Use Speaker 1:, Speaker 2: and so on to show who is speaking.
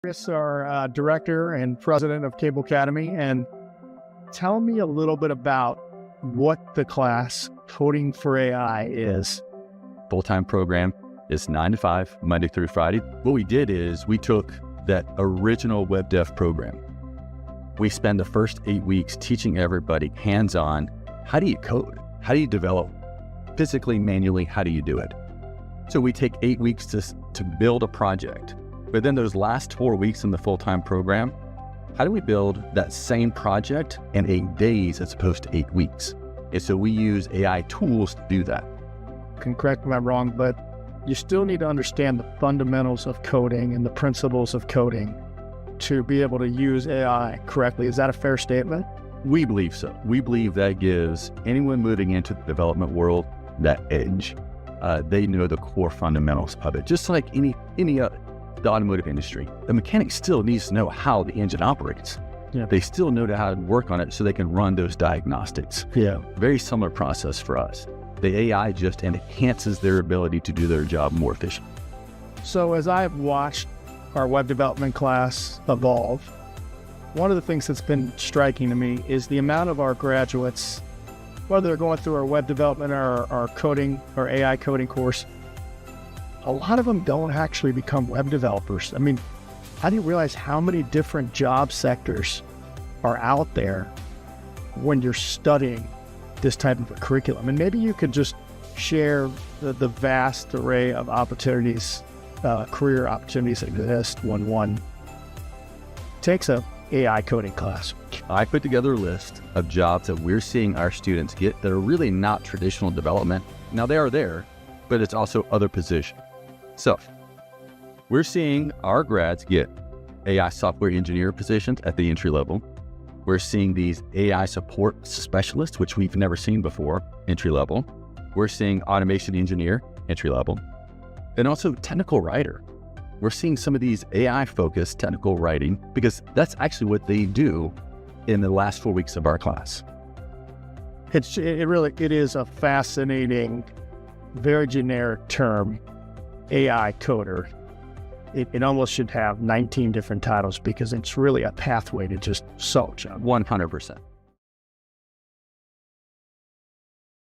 Speaker 1: Chris, our director and president of Kable Academy, and tell me a little bit about what the class Coding for AI is.
Speaker 2: Full-time program is 9 to 5, Monday through Friday. What we did is we took that original web dev program. We spend the first 8 weeks teaching everybody hands-on, how do you code? How do you develop physically, manually, how do you do it? So we take 8 weeks to build a project. But then those last 4 weeks in the full-time program, how do we build that same project in 8 days as opposed to 8 weeks? And so we use AI tools to do that.
Speaker 1: Can correct me if I'm wrong, but you still need to understand the fundamentals of coding and the principles of coding to be able to use AI correctly. Is that a fair statement?
Speaker 2: We believe so. We believe that gives anyone moving into the development world that edge. They know the core fundamentals of it. Just like the automotive industry, the mechanic still needs to know how the engine operates.
Speaker 1: Yeah.
Speaker 2: They still know how to work on it so they can run those diagnostics.
Speaker 1: Yeah.
Speaker 2: Very similar process for us. The AI just enhances their ability to do their job more efficiently.
Speaker 1: So as I've watched our web development class evolve, one of the things that's been striking to me is the amount of our graduates, whether they're going through our web development or our coding or AI coding course, a lot of them don't actually become web developers. I mean, I didn't realize how many different job sectors are out there when you're studying this type of a curriculum. And maybe you could just share the vast array of opportunities, career opportunities that exist when one takes a AI coding class.
Speaker 2: I put together a list of jobs that we're seeing our students get that are really not traditional development. Now they are there, but it's also other positions. So we're seeing our grads get AI software engineer positions at the entry level. We're seeing these AI support specialists, which we've never seen before, entry level. We're seeing automation engineer, entry level, and also technical writer. We're seeing some of these AI-focused technical writing because that's actually what they do in the last 4 weeks of our class.
Speaker 1: It is a fascinating, very generic term, AI coder. It almost should have 19 different titles because it's really a pathway to just so job.
Speaker 2: 100%.